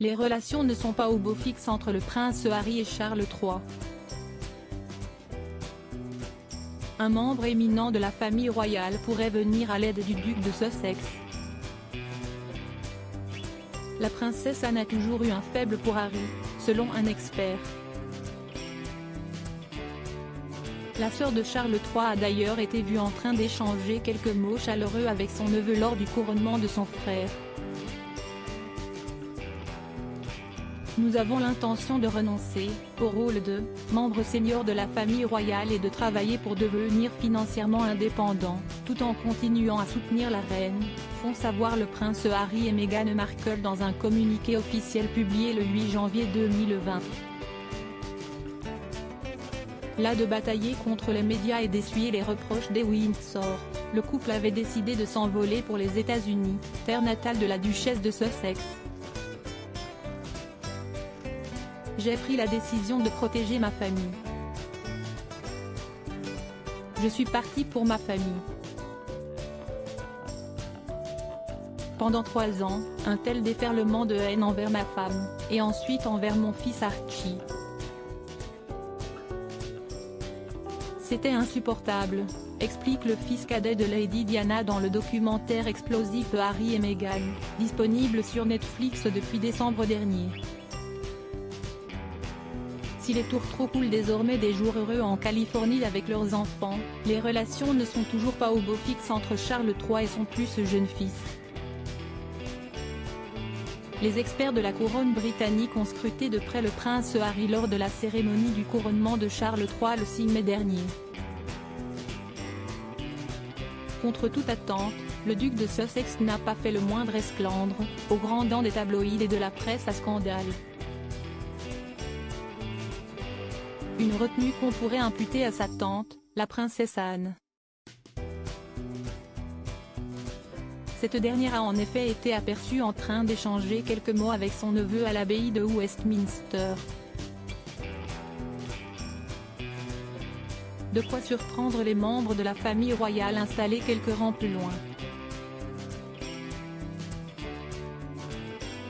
Les relations ne sont pas au beau fixe entre le prince Harry et Charles III. Un membre éminent de la famille royale pourrait venir à l'aide du duc de Sussex. La princesse Anne a toujours eu un faible pour Harry, selon un expert. La sœur de Charles III a d'ailleurs été vue en train d'échanger quelques mots chaleureux avec son neveu lors du couronnement de son frère. Nous avons l'intention de renoncer au rôle de membre senior de la famille royale et de travailler pour devenir financièrement indépendant, tout en continuant à soutenir la reine, font savoir le prince Harry et Meghan Markle dans un communiqué officiel publié le 8 janvier 2020. Las de batailler contre les médias et d'essuyer les reproches des Windsor, le couple avait décidé de s'envoler pour les États-Unis, terre natale de la duchesse de Sussex. J'ai pris la décision de protéger ma famille. Je suis partie pour ma famille. Pendant 3 ans, un tel déferlement de haine envers ma femme, et ensuite envers mon fils Archie. C'était insupportable, explique le fils cadet de Lady Diana dans le documentaire explosif Harry et Meghan, disponible sur Netflix depuis décembre dernier. Si les tourtereaux coulent désormais des jours heureux en Californie avec leurs enfants, les relations ne sont toujours pas au beau fixe entre Charles III et son plus jeune fils. Les experts de la couronne britannique ont scruté de près le prince Harry lors de la cérémonie du couronnement de Charles III le 6 mai dernier. Contre toute attente, le duc de Sussex n'a pas fait le moindre esclandre, aux grandes dents des tabloïds et de la presse à scandale. Une retenue qu'on pourrait imputer à sa tante, la princesse Anne. Cette dernière a en effet été aperçue en train d'échanger quelques mots avec son neveu à l'abbaye de Westminster. De quoi surprendre les membres de la famille royale installés quelques rangs plus loin.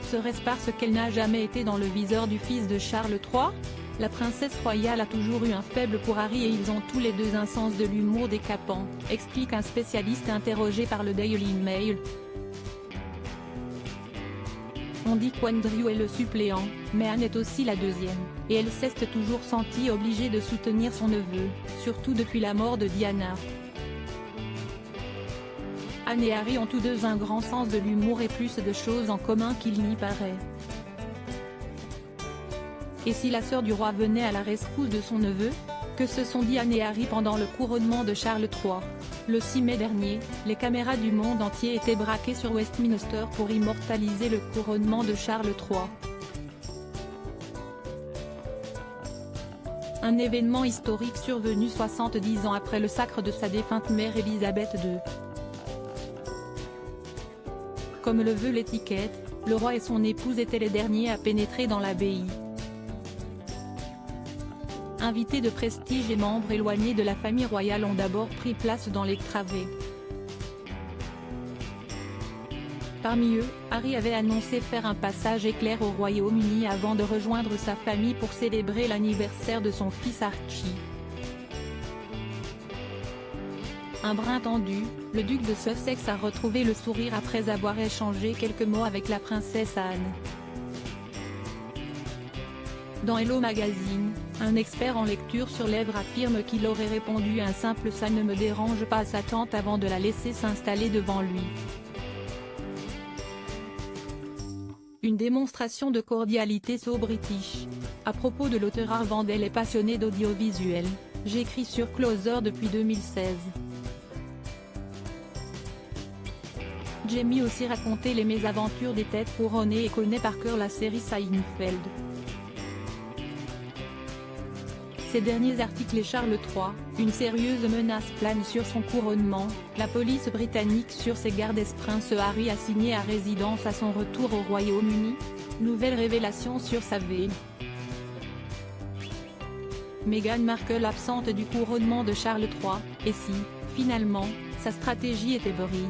Serait-ce parce qu'elle n'a jamais été dans le viseur du fils de Charles III ? La princesse royale a toujours eu un faible pour Harry et ils ont tous les deux un sens de l'humour décapant, explique un spécialiste interrogé par le Daily Mail. On dit qu'Andrew est le suppléant, mais Anne est aussi la deuxième, et elle s'est toujours sentie obligée de soutenir son neveu, surtout depuis la mort de Diana. Anne et Harry ont tous deux un grand sens de l'humour et plus de choses en commun qu'il n'y paraît. Et si la sœur du roi venait à la rescousse de son neveu ? Que se sont dit Anne et Harry pendant le couronnement de Charles III. Le 6 mai dernier, les caméras du monde entier étaient braquées sur Westminster pour immortaliser le couronnement de Charles III. Un événement historique survenu 70 ans après le sacre de sa défunte mère Élisabeth II. Comme le veut l'étiquette, le roi et son épouse étaient les derniers à pénétrer dans l'abbaye. Invités de prestige et membres éloignés de la famille royale ont d'abord pris place dans les travées. Parmi eux, Harry avait annoncé faire un passage éclair au Royaume-Uni avant de rejoindre sa famille pour célébrer l'anniversaire de son fils Archie. Un brin tendu, le duc de Sussex a retrouvé le sourire après avoir échangé quelques mots avec la princesse Anne. Dans Hello Magazine, un expert en lecture sur lèvres affirme qu'il aurait répondu un simple « ça ne me dérange pas » à sa tante avant de la laisser s'installer devant lui. Une démonstration de cordialité so british. À propos de l'auteur Arvandel est passionné d'audiovisuel, j'écris sur Closer depuis 2016. Jamie aussi raconté les mésaventures des têtes couronnées et connaît par cœur la série Seinfeld. Ces derniers articles et Charles III, une sérieuse menace plane sur son couronnement, la police britannique sur ses gardes est Prince Harry assigné à résidence à son retour au Royaume-Uni, nouvelle révélation sur sa veille. Meghan Markle absente du couronnement de Charles III, et si, finalement, sa stratégie était vrille ?